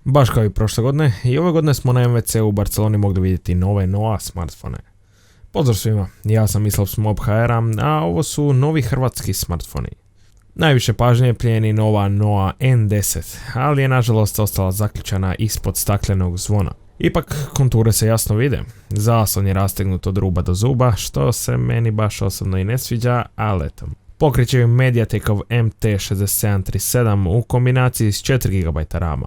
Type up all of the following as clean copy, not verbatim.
Baš kao i prošle godine, i ove godine smo na MVC u Barceloni mogli vidjeti nove Noa smartfone. Pozdrav svima, ja sam Mislav Smobhr, a ovo su novi hrvatski smartfoni. Najviše pažnje plijeni nova Noa N10, ali je nažalost ostala zaključana ispod staklenog zvona. Ipak konture se jasno vide, zaslon je rastegnut od ruba do zuba, što se meni baš osobno i ne sviđa, ali eto. Pokreće Mediatekov MT6737 u kombinaciji s 4 GB rama.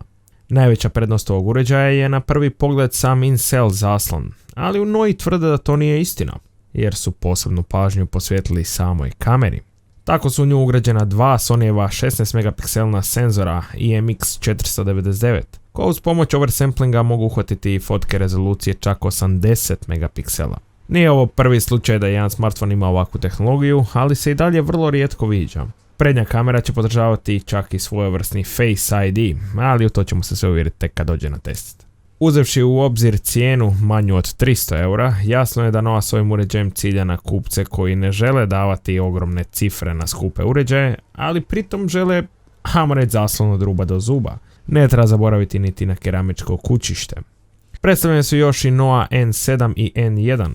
Najveća prednost ovog uređaja je na prvi pogled sam in-cell zaslon, ali u Noi tvrde da to nije istina, jer su posebnu pažnju posvetili samoj kameri. Tako su u nju ugrađena dva Sonyjeva 16 megapikselna senzora IMX499, koja uz pomoć oversamplinga mogu uhvatiti fotke rezolucije čak 80 megapiksela. Nije ovo prvi slučaj da jedan smartfon ima ovakvu tehnologiju, ali se i dalje vrlo rijetko viđa. Prednja kamera će podržavati čak i svojevrsni Face ID, ali u to ćemo se sve uvjeriti tek kad dođe na test. Uzevši u obzir cijenu manju od 300 eura, jasno je da Noa s ovim uređajem cilja na kupce koji ne žele davati ogromne cifre na skupe uređaje, ali pritom žele, hajmo reći, zaslon od ruba do zuba. Ne treba zaboraviti niti na keramičko kućište. Predstavljene su još i Noa N7 i N1.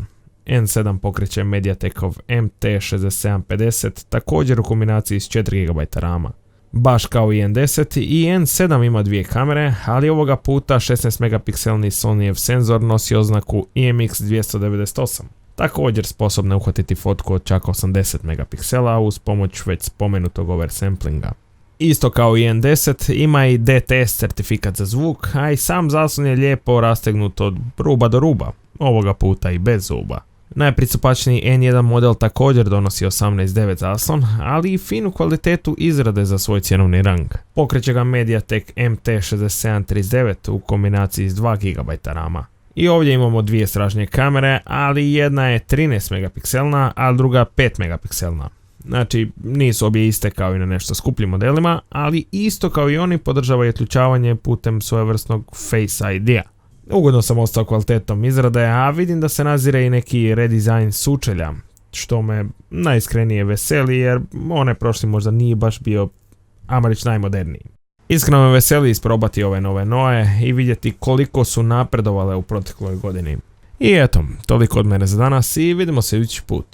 N7 pokreće Mediatekov MT6750, također u kombinaciji s 4 GB rama. Baš kao i N10, i N7 ima dvije kamere, ali ovoga puta 16 megapikselni Sonyjev senzor nosi oznaku IMX298. Također sposobna uhvatiti fotku od čak 80 megapiksela uz pomoć već spomenutog oversamplinga. Isto kao i N10 ima i DTS certifikat za zvuk, a i sam zaslon je lijepo rastegnut od ruba do ruba, ovoga puta i bez zuba. Najpristupačniji N1 model također donosi 18:9 zaslon, ali i finu kvalitetu izrade za svoj cjenovni rang. Pokreće ga Mediatek MT6739 u kombinaciji s 2 GB rama. I ovdje imamo dvije stražnje kamere, ali jedna je 13 megapikselna, a druga 5 megapikselna. Znači, nisu obje iste kao i na nešto skupljim modelima, ali isto kao i oni podržava i otključavanje putem svojevrsnog Face ID-a. Ugodno sam ostao kvalitetom izrade, a vidim da se nazire i neki redizajn sučelja, što me najiskrenije veseli jer onaj prošli možda nije baš bio, ajmo reći, najmoderniji. Iskreno me veseli isprobati ove nove Noe i vidjeti koliko su napredovale u protekloj godini. I eto, toliko od mene za danas i vidimo se idući put.